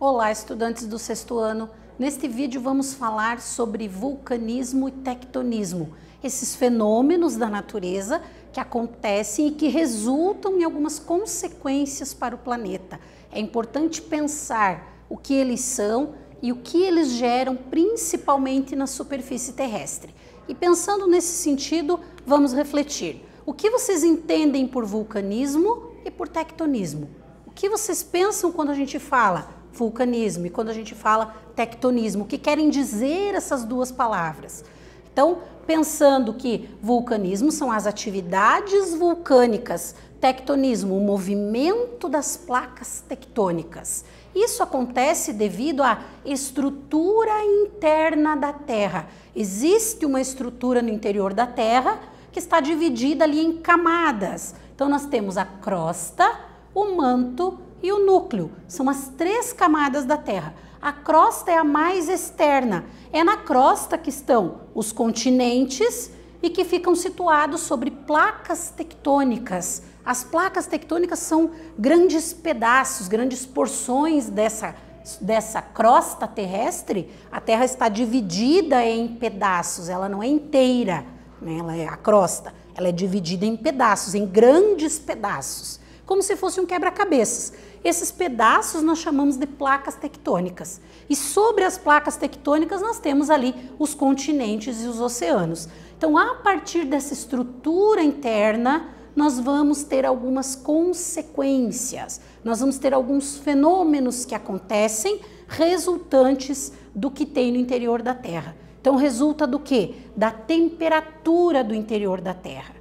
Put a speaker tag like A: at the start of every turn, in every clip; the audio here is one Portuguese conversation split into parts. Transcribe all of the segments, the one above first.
A: Olá, estudantes do sexto ano. Neste vídeo vamos falar sobre vulcanismo e tectonismo, esses fenômenos da natureza que acontecem e que resultam em algumas consequências para o planeta. É importante pensar o que eles são e o que eles geram, principalmente na superfície terrestre. E pensando nesse sentido, vamos refletir. O que vocês entendem por vulcanismo e por tectonismo? O que vocês pensam quando a gente fala vulcanismo e quando a gente fala tectonismo? O que querem dizer essas duas palavras? Então, pensando que vulcanismo são as atividades vulcânicas, tectonismo, o movimento das placas tectônicas. Isso acontece devido à estrutura interna da Terra. Existe uma estrutura no interior da Terra que está dividida ali em camadas. Então, nós temos a crosta, o manto e o núcleo. São as três camadas da Terra. A crosta é a mais externa. É na crosta que estão os continentes e que ficam situados sobre placas tectônicas. As placas tectônicas são grandes pedaços, grandes porções dessa crosta terrestre. A Terra está dividida em pedaços, ela não é inteira, né? Ela é a crosta. Ela é dividida em pedaços, em grandes pedaços, como se fosse um quebra-cabeças. Esses pedaços nós chamamos de placas tectônicas. E sobre as placas tectônicas nós temos ali os continentes e os oceanos. Então, a partir dessa estrutura interna, nós vamos ter algumas consequências. Nós vamos ter alguns fenômenos que acontecem resultantes do que tem no interior da Terra. Então, resulta do quê? Da temperatura do interior da Terra.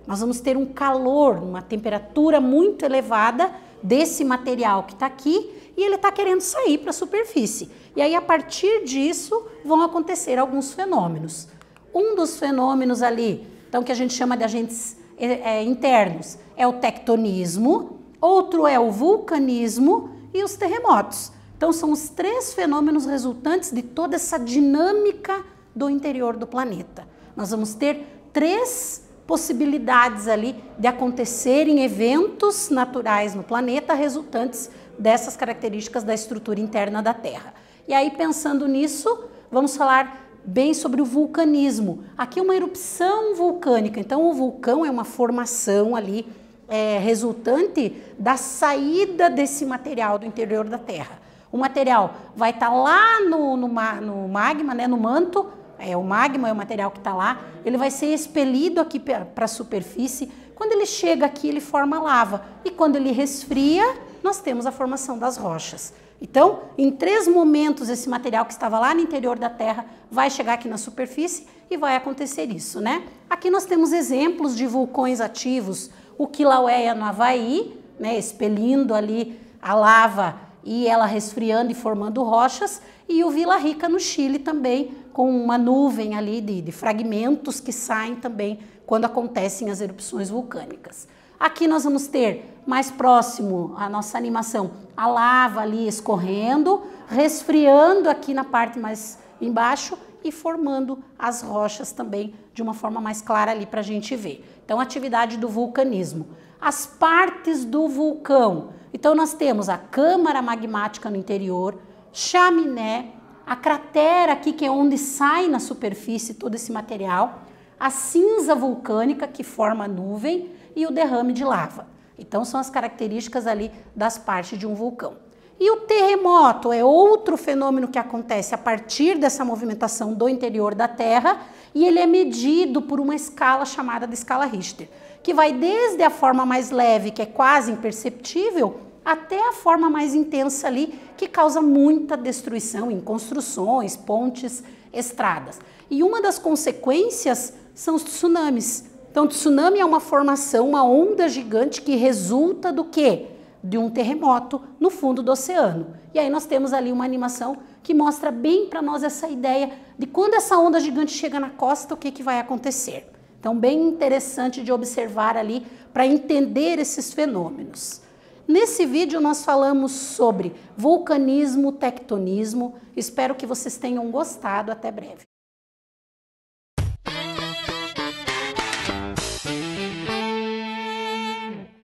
A: Nós vamos ter um calor, uma temperatura muito elevada desse material que está aqui e ele está querendo sair para a superfície. E aí, a partir disso, vão acontecer alguns fenômenos. Um dos fenômenos ali, então, que a gente chama de agentes internos, é o tectonismo, outro é o vulcanismo e os terremotos. Então, são os três fenômenos resultantes de toda essa dinâmica do interior do planeta. Nós vamos ter três possibilidades ali de acontecerem eventos naturais no planeta resultantes dessas características da estrutura interna da Terra. E aí, pensando nisso, vamos falar bem sobre o vulcanismo. Aqui é uma erupção vulcânica, então o vulcão é uma formação ali resultante da saída desse material do interior da Terra. O material vai estar lá no magma, né, no manto. O magma é o material que está lá, ele vai ser expelido aqui para a superfície. Quando ele chega aqui, ele forma lava. E quando ele resfria, nós temos a formação das rochas. Então, em três momentos, esse material que estava lá no interior da Terra vai chegar aqui na superfície e vai acontecer isso, né? Aqui nós temos exemplos de vulcões ativos. O Kilauea no Havaí, né, expelindo ali a lava e ela resfriando e formando rochas. E o Vila Rica no Chile também, com uma nuvem ali de fragmentos que saem também quando acontecem as erupções vulcânicas. Aqui nós vamos ter, mais próximo à nossa animação, a lava ali escorrendo, resfriando aqui na parte mais embaixo e formando as rochas também de uma forma mais clara ali para a gente ver. Então, atividade do vulcanismo. As partes do vulcão. Então, nós temos a câmara magmática no interior, chaminé, a cratera aqui, que é onde sai na superfície todo esse material, a cinza vulcânica, que forma a nuvem, e o derrame de lava. Então, são as características ali das partes de um vulcão. E o terremoto é outro fenômeno que acontece a partir dessa movimentação do interior da Terra, e ele é medido por uma escala chamada de escala Richter, que vai desde a forma mais leve, que é quase imperceptível, até a forma mais intensa ali, que causa muita destruição em construções, pontes, estradas. E uma das consequências são os tsunamis. Então, o tsunami é uma formação, uma onda gigante que resulta do quê? De um terremoto no fundo do oceano. E aí nós temos ali uma animação que mostra bem para nós essa ideia de quando essa onda gigante chega na costa, o que vai acontecer. Então, bem interessante de observar ali para entender esses fenômenos. Nesse vídeo nós falamos sobre vulcanismo, tectonismo. Espero que vocês tenham gostado. Até breve.